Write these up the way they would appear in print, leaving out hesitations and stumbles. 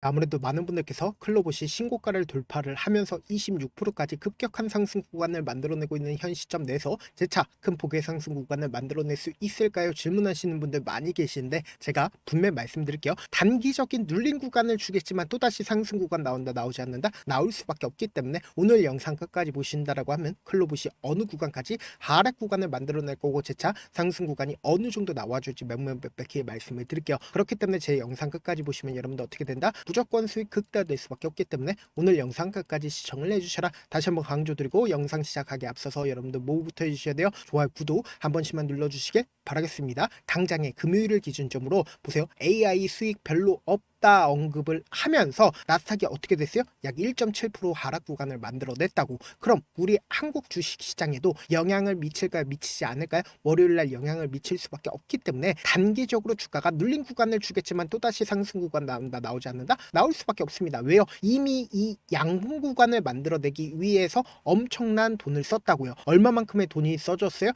아무래도 많은 분들께서 클로봇이 신고가를 돌파를 하면서 26%까지 급격한 상승 구간을 만들어내고 있는 현 시점 내에서 재차 큰 폭의 상승 구간을 만들어낼 수 있을까요? 질문하시는 분들 많이 계시는데 제가 분명히 말씀드릴게요. 단기적인 눌린 구간을 주겠지만 또다시 상승 구간 나온다 나오지 않는다 나올 수밖에 없기 때문에 오늘 영상 끝까지 보신다라고 하면 클로봇이 어느 구간까지 하락 구간을 만들어낼 거고 재차 상승 구간이 어느 정도 나와줄지 명명백백히 말씀을 드릴게요. 그렇기 때문에 제 영상 끝까지 보시면 여러분들 어떻게 된다? 무조건 수익 극대화될 수밖에 없기 때문에 오늘 영상 끝까지 시청을 해주셔라. 다시 한번 강조드리고 영상 시작하기 앞서서 여러분들 뭐부터 해주셔야 돼요? 좋아요, 구독 한 번씩만 눌러주시길 바라겠습니다. 당장의 금요일을 기준점으로 보세요. AI 수익 별로 없다 언급을 하면서 나스닥이 어떻게 됐어요? 약 1.7% 하락 구간을 만들어냈다고. 그럼 우리 한국 주식시장에도 영향을 미칠까요? 미치지 않을까요? 월요일날 영향을 미칠 수밖에 없기 때문에 단기적으로 주가가 눌린 구간을 주겠지만 또다시 상승 구간 나온다 나오지 않는다? 나올 수밖에 없습니다. 왜요? 이미 이 양봉 구간을 만들어내기 위해서 엄청난 돈을 썼다고요. 얼마만큼의 돈이 써졌어요?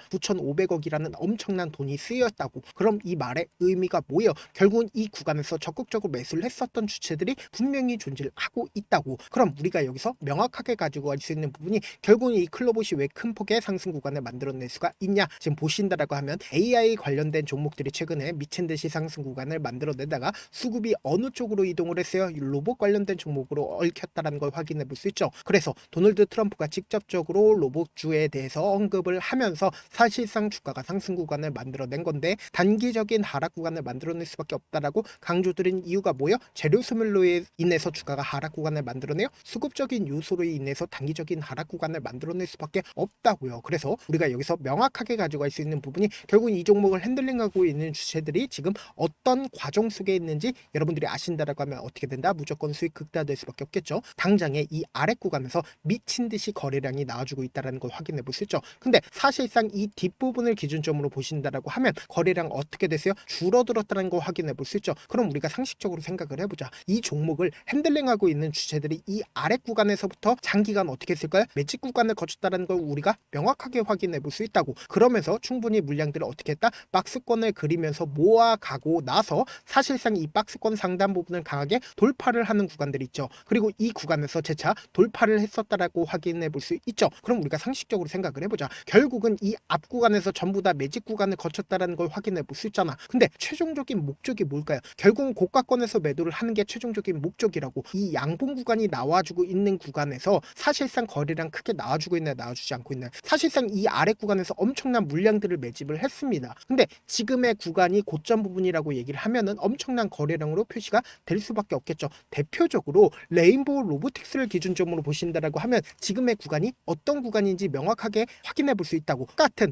9,500억이라는 엄청난 돈이 쓰였다고. 그럼 이 말의 의미가 뭐예요? 결국은 이 구간에서 적극적으로 매수를 했었던 주체들이 분명히 존재를 하고 있다고. 그럼 우리가 여기서 명확하게 가지고 갈 수 있는 부분이 결국은 이 클로봇이 왜 큰 폭의 상승 구간을 만들어낼 수가 있냐? 지금 보신다라고 하면 AI 관련된 종목들이 최근에 미친 듯이 상승 구간을 만들어내다가 수급이 어느 쪽으로 이동을 했어요? 로봇 관련된 종목으로 얽혔다라는 걸 확인해 볼 수 있죠. 그래서 도널드 트럼프가 직접적으로 로봇주에 대해서 언급을 하면서 사실상 주가가 상승 구간을 만들어낸 건데 단기적인 하락 구간을 만들어낼 수밖에 없다라고 강조드린 이유가 뭐예요? 재료 소멸로 인해서 주가가 하락 구간을 만들어내요. 수급적인 요소로 인해서 단기적인 하락 구간을 만들어낼 수밖에 없다고요. 그래서 우리가 여기서 명확하게 가져갈 수 있는 부분이 결국 이 종목을 핸들링하고 있는 주체들이 지금 어떤 과정 속에 있는지 여러분들이 아신다라고 하면 어떻게 된다? 무조건 수익 극대화될 수밖에 없겠죠. 당장에 이 아래 구간에서 미친 듯이 거래량이 나와주고 있다는 걸 확인해 볼 수 있죠. 근데 사실상 이 뒷부분을 기준점으로 보신다라고 하면 거래량 어떻게 됐어요? 줄어들었다는 걸 확인해 볼 수 있죠. 그럼 우리가 상식적으로 생각을 해보자. 이 종목을 핸들링하고 있는 주체들이 이 아래 구간에서부터 장기간 어떻게 했을까요? 매직 구간을 거쳤다는 걸 우리가 명확하게 확인해 볼 수 있다고. 그러면서 충분히 물량들을 어떻게 했다? 박스권을 그리면서 모아가고 나서 사실상 이 박스권 상단 부분을 강하게 돌파를 하는 구간들이 있죠. 그리고 이 구간에서 재차 돌파를 했었다라고 확인해 볼 수 있죠. 그럼 우리가 상식적으로 생각을 해보자. 결국은 이 앞 구간에서 전부 다 매직 구간을 거쳤다라는 걸 확인해 볼 수 있잖아. 근데 최종적인 목적이 뭘까요? 결국은 고가권에서 매도를 하는 게 최종적인 목적이라고. 이 양봉 구간이 나와주고 있는 구간에서 사실상 거래량 크게 나와주고 있나요? 나와주지 않고 있나요? 사실상 이 아래 구간에서 엄청난 물량들을 매집을 했습니다. 근데 지금의 구간이 고점 부분이라고 얘기를 하면은 엄청난 거래량으로 표시가 될 수밖에 없겠죠. 대표적으로 레인보우 로보틱스를 기준점으로 보신다라고 하면 지금의 구간이 어떤 구간인지 명확하게 확인해 볼 수 있다고.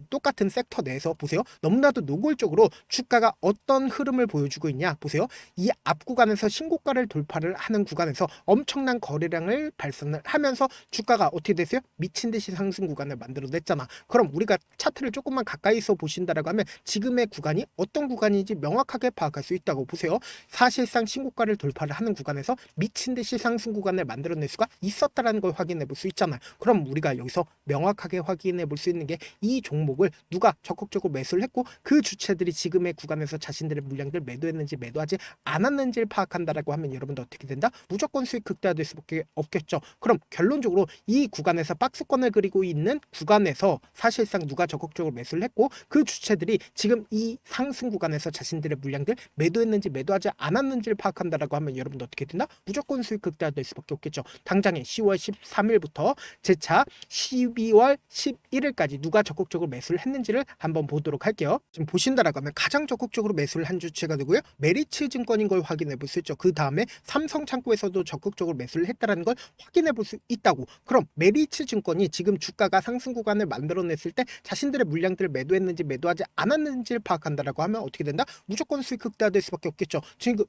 똑같은 섹터 내에서 보세요. 너무나도 노골적으로 주가가 어떤 흐름을 보여주고 있냐 보세요. 이 앞 구간에서 신고가를 돌파를 하는 구간에서 엄청난 거래량을 발생을 하면서 주가가 어떻게 됐어요? 미친 듯이 상승 구간을 만들어냈잖아. 그럼 우리가 차트를 조금만 가까이서 보신다라고 하면 지금의 구간이 어떤 구간인지 명확하게 파악할 수 있다고. 보세요. 사실상 신고가를 돌파를 하는 구간에서 미친 듯이 상승 구간을 만들어낼 수가 있었다라는 걸 확인해 볼 수 있잖아요. 그럼 우리가 여기서 명확하게 확인해 볼 수 있는 게 이 종목을 누가 적극적으로 매수를 했고 그 주체들이 지금의 구간에서 자신들의 물량들 매도했는지 매도하지 않았는지를 파악한다라고 하면 여러분들 어떻게 된다? 무조건 수익 극대화될 수밖에 없겠죠. 그럼 결론적으로 이 구간에서 박스권을 그리고 있는 구간에서 사실상 누가 적극적으로 매수를 했고 그 주체들이 지금 이 상승 구간에서 자신들의 물량들 매도했는지 매도하지 않았는지를 파악한다라고 하면 여러분들 어떻게 된다? 무조건 수익 극대화될 수밖에 없겠죠. 당장에 10월 13일부터 재차 12월 11일까지 누가 적극적으로 매수를 했는지를 한번 보도록 할게요. 지금 보신다라고 하면 가장 적극적으로 매수를 한 주체가 누구예요? 메리츠 증권인 걸 확인해 볼 수 있죠. 그 다음에 삼성창고에서도 적극적으로 매수를 했다는 걸 확인해 볼 수 있다고. 그럼 메리츠 증권이 지금 주가가 상승 구간을 만들어냈을 때 자신들의 물량들을 매도했는지 매도하지 않았는지를 파악한다라고 하면 어떻게 된다? 무조건 수익 극대화될 수밖에 없겠죠.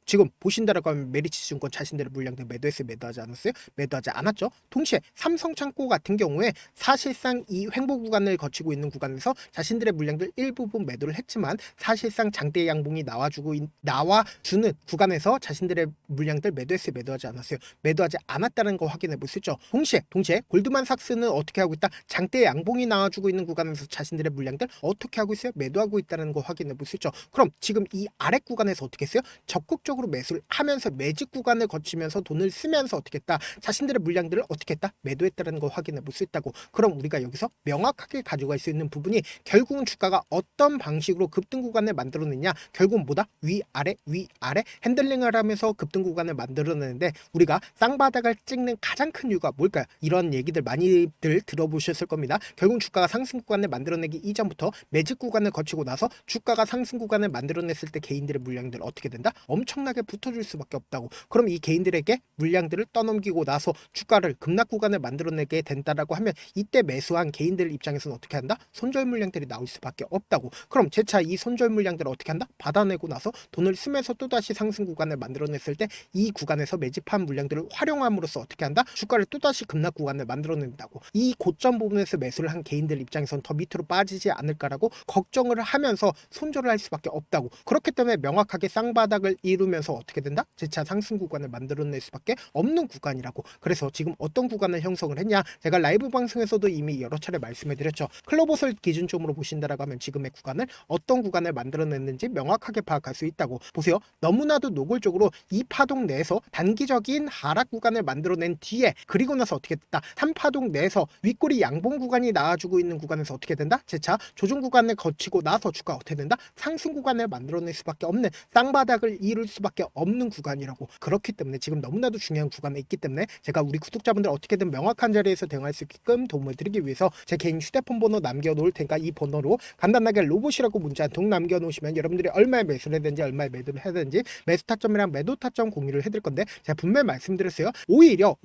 지금 보신다라고 하면 메리츠 증권 자신들의 물량들 매도했어요? 매도하지 않았어요? 매도하지 않았죠. 동시에 삼성창고 같은 경우에 사실상 이 횡보 구간을 거치고 있는 구간에서 자신들의 물량들 일부분 매도를 했지만 사실상 장대 양봉이 나와주는 구간에서 자신들의 물량들 매도했어요, 매도하지 않았어요? 매도하지 않았다는 거 확인해 볼 수 있죠. 동시에 골드만삭스는 어떻게 하고 있다? 장대 양봉이 나와주고 있는 구간에서 자신들의 물량들 어떻게 하고 있어요? 매도하고 있다는 거 확인해 볼 수 있죠. 그럼 지금 이 아래 구간에서 어떻게 했어요? 적극적으로 매수를 하면서 매직 구간을 거치면서 돈을 쓰면서 어떻게 했다? 자신들의 물량들을 어떻게 했다? 매도했다는 거 확인해 볼 수 있다고. 그럼 우리가 여기서 명확하게 가져갈 수 있는 부분이 결국은 주가가 어떤 방식으로 급등 구간을 만들어내냐, 결국은 뭐다? 위아래 핸들링을 하면서 급등 구간을 만들어내는데, 우리가 쌍바닥을 찍는 가장 큰 이유가 뭘까요? 이런 얘기들 많이들 들어보셨을 겁니다. 결국 주가가 상승 구간을 만들어내기 이전부터 매직 구간을 거치고 나서 주가가 상승 구간을 만들어냈을 때 개인들의 물량들 어떻게 된다? 엄청나게 붙어줄 수밖에 없다고. 그럼 이 개인들에게 물량들을 떠넘기고 나서 주가를 급락 구간을 만들어내게 된다라고 하면, 이때 매수한 개인들 입장에서는 어떻게 한다? 손절 물량들이 나올 수밖에 없다고. 그럼 재차 이 손절 물량들을 어떻게 한다? 받아내고 나서 돈을 쓰면서 또다시 상승 구간을 만들어냈을 때 이 구간에서 매집한 물량들을 활용함으로써 어떻게 한다? 주가를 또다시 급락 구간을 만들어낸다고. 이 고점 부분에서 매수를 한 개인들 입장에서는 더 밑으로 빠지지 않을까라고 걱정을 하면서 손절을 할 수밖에 없다고. 그렇기 때문에 명확하게 쌍바닥을 이루면서 어떻게 된다? 재차 상승 구간을 만들어낼 수밖에 없는 구간이라고. 그래서 지금 어떤 구간을 형성을 했냐, 제가 라이브 방송에서도 이미 여러 차례 말씀해 드렸죠. 클로버설 기준점으로 보신다라고 하면 지금의 구간을 어떤 구간을 만들어냈는지 명확하게 파악할 수 있다고. 보세요, 너무나도 노골적으로 이 파동 내에서 단기적인 하락 구간을 만들어낸 뒤에, 그리고 나서 어떻게 됐다? 3파동 내에서 윗꼬리 양봉 구간이 나와주고 있는 구간에서 어떻게 된다? 재차 조정 구간을 거치고 나서 주가 어떻게 된다? 상승 구간을 만들어낼 수밖에 없는, 쌍바닥을 이룰 수밖에 없는 구간이라고. 그렇기 때문에 지금 너무나도 중요한 구간에 있기 때문에 제가 우리 구독자분들 어떻게든 명확한 자리에서 대응할 수 있게끔 도움을 드리기 위해서 제 개인 휴대폰 번호 남겨놓을 테니까 이 번호로 간단하게 로봇이라고 문자 한 통 남겨놓으시면 여러분들이 얼마에 매수를 해야 되는지, 얼마에 매도를 해야 되는지, 매수 타점이랑 매도 타점 공유를 해드릴 건데, 제가 분명히 말씀드렸어요. 오히려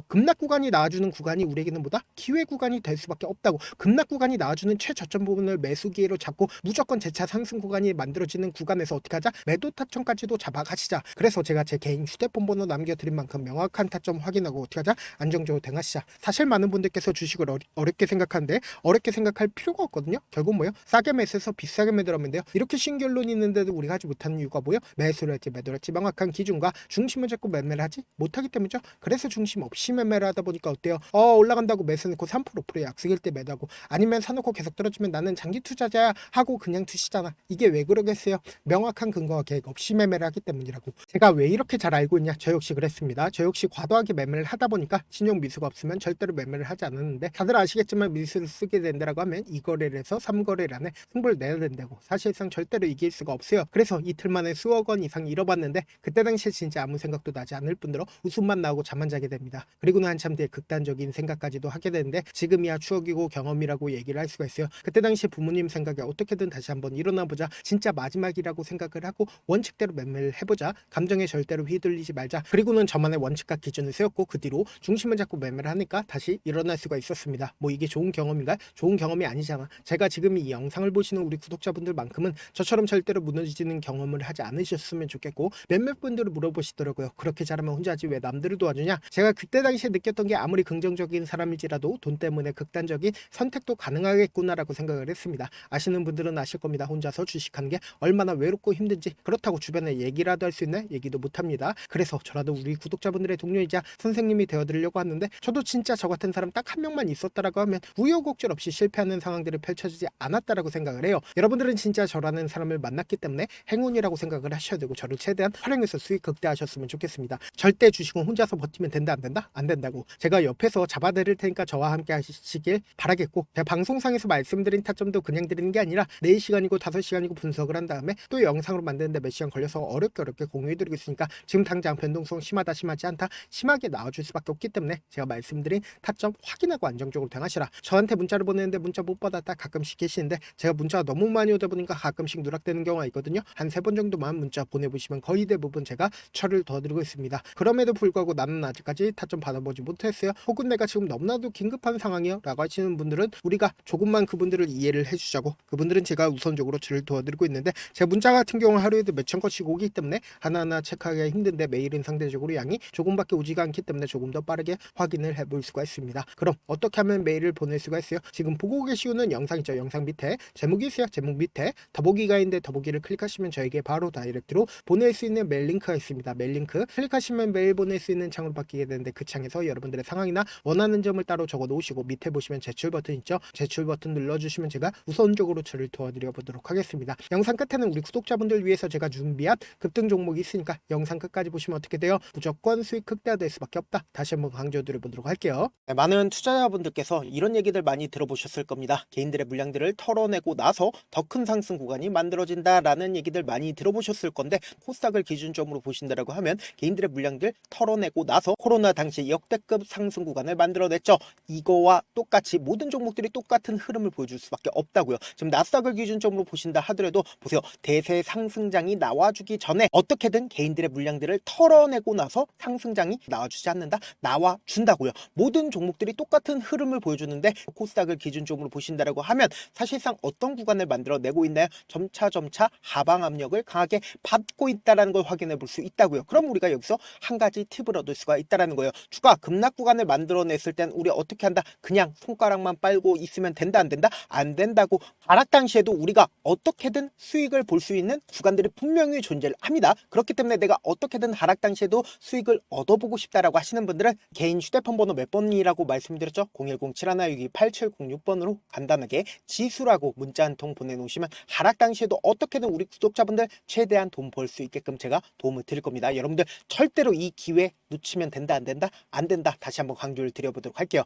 급락 구간이 나와주는 구간이 우리에게는 뭐다? 기회 구간이 될 수밖에 없다고. 급락 구간이 나와주는 최저점 부분을 매수 기회로 잡고 무조건 재차 상승 구간이 만들어지는 구간에서 어떻게 하자? 매도 타점까지도 잡아가시자. 그래서 제가 제 개인 휴대폰 번호 남겨드린 만큼 명확한 타점 확인하고 어떻게 하자? 안정적으로 대응하시자. 사실 많은 분들께서 주식을 어렵게 생각하는데, 어렵게 생각할 필요가 없거든요. 결국 뭐예요? 싸게 매수해서 비싸게 매도하면 돼요. 이렇게 신결론이 있는데도 우리가 하지 못하는 이유가 뭐예요? 매수를 할지 매도를 할지 명확한 기준과 중심을 잡고 매매를 하지 못하기 때문이죠. 그래서 중심 없이 매매를 하다 보니까 어때요? 올라간다고 매수해놓고 3% 5% 약속일 때 매도하고, 아니면 사놓고 계속 떨어지면 나는 장기 투자자야 하고 그냥 두시잖아. 이게 왜 그러겠어요? 명확한 근거와 계획 없이 매매를 하기 때문이라고. 제가 왜 이렇게 잘 알고 있냐? 저 역시 그랬습니다. 저 역시 과도하게 매매를 하다 보니까 신용 미수가 없으면 절대로 매매를 하지 않았는데, 다들 아시겠지만 미수를 쓰게 된다라고 하면 2거래를 해서 3거래를 안에 승부를 내야 된다고. 사실상 절대로 이길 수가 없어요. 그래서 이틀 만에 수억 원 이상 잃어봤는데, 그때 당시에 진짜 아무 생각도 나지 않을 뿐더러 웃음만 나오고 잠만 자게 됩니다. 그리고는 한참 뒤에 극단적인 생각까지도 하게 되는데, 지금이야 추억이고 경험이라고 얘기를 할 수가 있어요. 그때 당시에 부모님 생각에 어떻게든 다시 한번 일어나보자, 진짜 마지막이라고 생각을 하고 원칙대로 매매를 해보자, 감정에 절대로 휘둘리지 말자, 그리고는 저만의 원칙과 기준을 세웠고 그 뒤로 중심을 잡고 매매를 하니까 다시 일어날 수가 있었습니다. 뭐 이게 좋은 경험인가요? 좋은 경험이 아니잖아. 제가 지금 이 영상을 보시는 우리 구독자분들만큼은 저처럼 절대로 무너지는 경험을 하지 않으셨으면 좋겠고, 몇몇 분들을 물어보시더라고요. 그렇게 잘하면 혼자 하지 왜 남들을 도와주냐? 제가 그때 당시에 느꼈던 게, 아무리 긍정적인 사람일지라도 돈 때문에 극단적인 선택도 가능하겠구나라고 생각을 했습니다. 아시는 분들은 아실 겁니다. 혼자서 주식하는 게 얼마나 외롭고 힘든지. 그렇다고 주변에 얘기라도 할 수 있나? 얘기도 못합니다. 그래서 저라도 우리 구독자분들의 동료이자 선생님이 되어드리려고 하는데, 저도 진짜 저 같은 사람 딱 한 명만 있었다라고 하면 우여곡절 없이 실패하는 상황들이 펼쳐지지 않았다라고 생각을 해요. 여러분들은 진짜 저라는 사람을 만났기 때문에 행운이라고 생각을 하셔야 되고, 저를 최대한 활용해서 수익 극대화하셨으면 좋겠습니다. 절대 주식은 혼자서 버티면 된다 안 된다? 안 된다고. 제가 옆에서 잡아드릴 테니까 저와 함께 하시길 바라겠고, 제가 방송상에서 말씀드린 타점도 그냥 드리는 게 아니라 4시간이고 5시간이고 분석을 한 다음에 또 영상으로 만드는데 몇 시간 걸려서 어렵게 공유해드리고 있으니까, 지금 당장 변동성 심하다 심하지 않다 심하게 나와줄 수밖에 없기 때문에 제가 말씀드린 타점 확인하고 안정적으로 대응하시라. 저한테 문자를 보내는데 문자 못 받았다 가끔씩 계시는데, 제가 문자가 너무 많이 오다 보니까 가끔씩 누락되는 경우가 있거든요. 한 3번 정도만 문자 보내보시면 거의 대부분 제가 처리를 도와드리고 있습니다. 그럼에도 불구하고 나는 아직까지 타점 받아보지 못했어요, 혹은 내가 지금 너무나도 긴급한 상황이요 라고 하시는 분들은, 우리가 조금만 그분들을 이해를 해주자고, 그분들은 제가 우선적으로 저를 도와드리고 있는데, 제 문자 같은 경우 하루에도 몇천 건씩 오기 때문에 하나하나 체크하기가 힘든데, 메일은 상대적으로 양이 조금밖에 오지가 않기 때문에 조금 더 빠르게 확인을 해볼 수가 있습니다. 그럼 어떻게 하면 메일을 보낼 수가 있어요? 지금 보고 계시는 영상 있죠? 영상 밑에 제목이 있어요. 제목 밑에 더보기가 있는데 더보기를 클릭하시면 저에게 바로 다이렉트로 보낼 수 있는 하단에 메일 링크가 있습니다. 메일 링크 클릭하시면 메일 보낼 수 있는 창으로 바뀌게 되는데 그 창에서 여러분들의 상황이나 원하는 점을 따로 적어 놓으시고 밑에 보시면 제출 버튼 있죠. 제출 버튼 눌러주시면 제가 우선적으로 저를 도와드려 보도록 하겠습니다. 영상 끝에는 우리 구독자분들 위해서 제가 준비한 급등 종목이 있으니까 영상 끝까지 보시면 어떻게 돼요? 무조건 수익 극대화될 수밖에 없다. 다시 한번 강조드려 보도록 할게요. 네, 많은 투자자분들께서 이런 얘기들 많이 들어보셨을 겁니다. 개인들의 물량들을 털어내고 나서 더 큰 상승 구간이 만들어진다라는 얘기들 많이 들어보셨을 건데 코스닥을 기준점으로 보신다라고 하면 개인들의 물량들 털어내고 나서 코로나 당시 역대급 상승 구간을 만들어냈죠. 이거와 똑같이 모든 종목들이 똑같은 흐름을 보여줄 수밖에 없다고요. 지금 나스닥을 기준점으로 보신다 하더라도 보세요. 대세 상승장이 나와주기 전에 어떻게든 개인들의 물량들을 털어내고 나서 상승장이 나와주지 않는다? 나와준다고요. 모든 종목들이 똑같은 흐름을 보여주는데 코스닥을 기준점으로 보신다라고 하면 사실상 어떤 구간을 만들어내고 있나요? 점차 하방 압력을 강하게 받고 있다는 걸 확인해 볼 수 있다고요. 그럼 우리가 여기서 한 가지 팁을 얻을 수가 있다는 거예요. 주가 급락 구간을 만들어냈을 땐 우리 어떻게 한다? 그냥 손가락만 빨고 있으면 된다 안 된다? 안 된다고. 하락 당시에도 우리가 어떻게든 수익을 볼 수 있는 구간들이 분명히 존재를 합니다. 그렇기 때문에 내가 어떻게든 하락 당시에도 수익을 얻어보고 싶다라고 하시는 분들은 개인 휴대폰 번호 몇 번이라고 말씀드렸죠? 010-7162-8706번으로 간단하게 지수라고 문자 한 통 보내놓으시면 하락 당시에도 어떻게든 우리 구독자분들 최대한 돈 벌 수 있게끔 제가 도움을 드릴 겁니다. 여러분들 절대로 이 기회 놓치면 된다 안 된다? 안 된다. 다시 한번 강조를 드려보도록 할게요.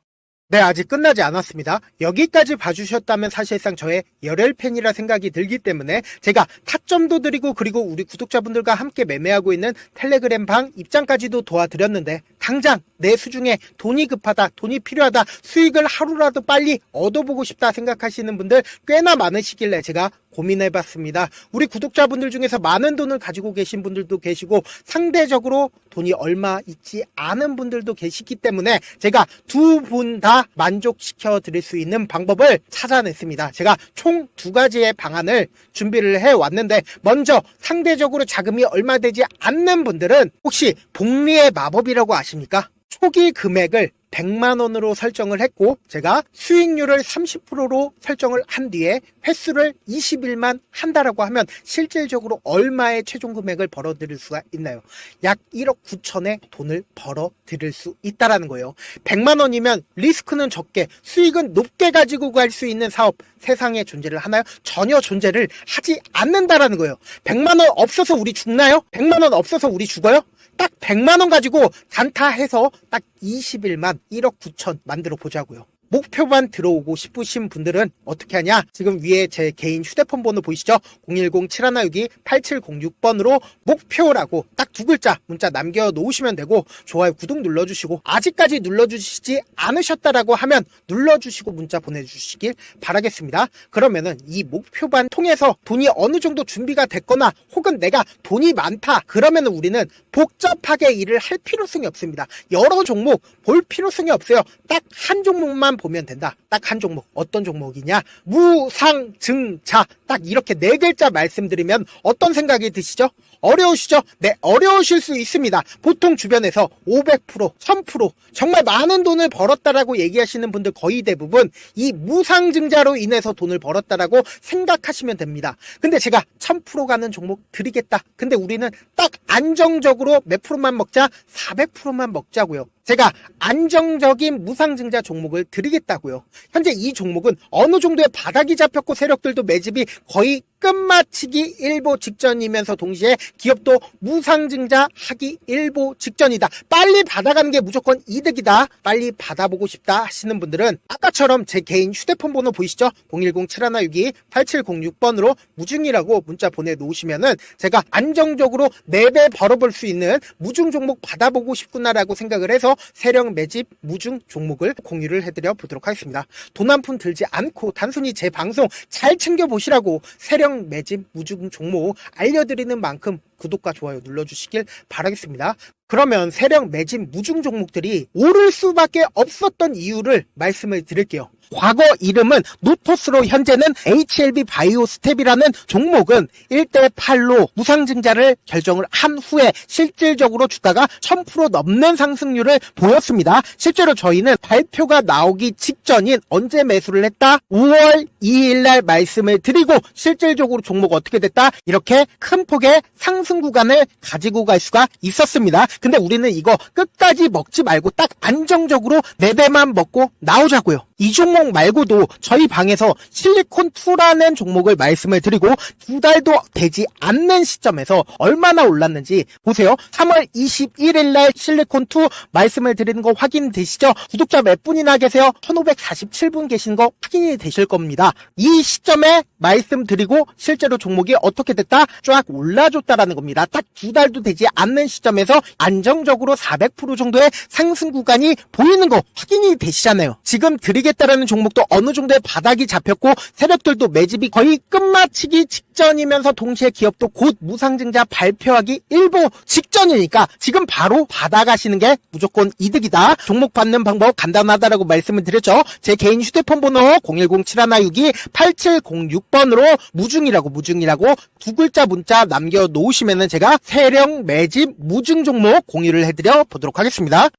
네, 아직 끝나지 않았습니다. 여기까지 봐주셨다면 사실상 저의 열혈 팬이라 생각이 들기 때문에 제가 타점도 드리고 그리고 우리 구독자분들과 함께 매매하고 있는 텔레그램 방 입장까지도 도와드렸는데 당장 내 수중에 돈이 급하다, 돈이 필요하다, 수익을 하루라도 빨리 얻어보고 싶다 생각하시는 분들 꽤나 많으시길래 제가 고민해봤습니다. 우리 구독자분들 중에서 많은 돈을 가지고 계신 분들도 계시고 상대적으로 돈이 얼마 있지 않은 분들도 계시기 때문에 제가 두 분 다 만족시켜 드릴 수 있는 방법을 찾아냈습니다. 제가 총 두 가지의 방안을 준비를 해왔는데 먼저 상대적으로 자금이 얼마 되지 않는 분들은 혹시 복리의 마법이라고 아십니까? 초기 금액을 100만원으로 설정을 했고 제가 수익률을 30%로 설정을 한 뒤에 횟수를 20일만 한다라고 하면 실질적으로 얼마의 최종 금액을 벌어들일 수가 있나요? 약 1억 9천의 돈을 벌어들일 수 있다라는 거예요. 100만원이면 리스크는 적게 수익은 높게 가지고 갈 수 있는 사업 세상에 존재를 하나요? 전혀 존재를 하지 않는다라는 거예요. 100만원 없어서 우리 죽나요? 100만원 없어서 우리 죽어요? 딱 100만원 가지고 단타해서 딱 20일만 1억 9천 만들어 보자고요. 목표만 들어오고 싶으신 분들은 어떻게 하냐? 지금 위에 제 개인 휴대폰 번호 보이시죠? 010-7162-8706번으로 목표라고 딱 두 글자 문자 남겨놓으시면 되고 좋아요, 구독 눌러주시고 아직까지 눌러주시지 않으셨다라고 하면 눌러주시고 문자 보내주시길 바라겠습니다. 그러면은 이 목표반 통해서 돈이 어느 정도 준비가 됐거나 혹은 내가 돈이 많다 그러면은 우리는 복잡하게 일을 할 필요성이 없습니다. 여러 종목 볼 필요성이 없어요. 딱 한 종목만 보면 된다. 딱 한 종목. 어떤 종목이냐? 무상증자. 딱 이렇게 네 글자 말씀드리면 어떤 생각이 드시죠? 어려우시죠? 네, 어려우실 수 있습니다. 보통 주변에서 500%, 1000% 정말 많은 돈을 벌었다라고 얘기하시는 분들 거의 대부분 이 무상증자로 인해서 돈을 벌었다라고 생각하시면 됩니다. 근데 제가 1000% 가는 종목 드리겠다. 근데 우리는 딱 안정적으로 몇 프로만 먹자? 400%만 먹자고요. 제가 안정적인 무상증자 종목을 드리겠다고요. 현재 이 종목은 어느 정도의 바닥이 잡혔고 세력들도 매집이 거의 끝마치기 일보 직전이면서 동시에 기업도 무상증자 하기 일보 직전이다. 빨리 받아가는 게 무조건 이득이다. 빨리 받아보고 싶다 하시는 분들은 아까처럼 제 개인 휴대폰 번호 보이시죠? 010-7162-8706번으로 무중이라고 문자 보내놓으시면은 제가 안정적으로 4배 벌어볼 수 있는 무중 종목 받아보고 싶구나라고 생각을 해서 세력 매집 무중 종목을 공유를 해드려 보도록 하겠습니다. 돈 한 푼 들지 않고 단순히 제 방송 잘 챙겨보시라고 세력 매집 무중 종목 알려드리는 만큼 구독과 좋아요 눌러주시길 바라겠습니다. 그러면 세력 매집 무중 종목들이 오를 수밖에 없었던 이유를 말씀을 드릴게요. 과거 이름은 노토스로 현재는 HLB 바이오스텝이라는 종목은 1대8로 무상증자를 결정을 한 후에 실질적으로 주가가 1000% 넘는 상승률을 보였습니다. 실제로 저희는 발표가 나오기 직전인 언제 매수를 했다? 5월 2일 날 말씀을 드리고 실질적으로 종목 어떻게 됐다? 이렇게 큰 폭의 상승 상승 구간을 가지고 갈 수가 있었습니다. 근데 우리는 이거 끝까지 먹지 말고 딱 안정적으로 4배만 먹고 나오자고요. 이 종목 말고도 저희 방에서 실리콘2라는 종목을 말씀을 드리고 2달도 되지 않는 시점에서 얼마나 올랐는지 보세요. 3월 21일 날 실리콘2 말씀을 드리는 거 확인되시죠? 구독자 몇 분이나 계세요? 1547분 계신 거 확인이 되실 겁니다. 이 시점에 말씀드리고 실제로 종목이 어떻게 됐다? 쫙 올라줬다라는 겁니다. 딱 2달도 되지 않는 시점에서 안정적으로 400% 정도의 상승 구간이 보이는 거 확인이 되시잖아요. 지금 드리겠다라는 종목도 어느 정도의 바닥이 잡혔고 세력들도 매집이 거의 끝마치기 직전이면서 동시에 기업도 곧 무상증자 발표하기 일보 직전이니까 지금 바로 받아가시는 게 무조건 이득이다. 종목 받는 방법 간단하다라고 말씀을 드렸죠. 제 개인 휴대폰 번호 010-7162-8706번으로 무중이라고 두 글자 문자 남겨놓으시면은 제가 세력 매집 무중 종목 공유를 해드려 보도록 하겠습니다.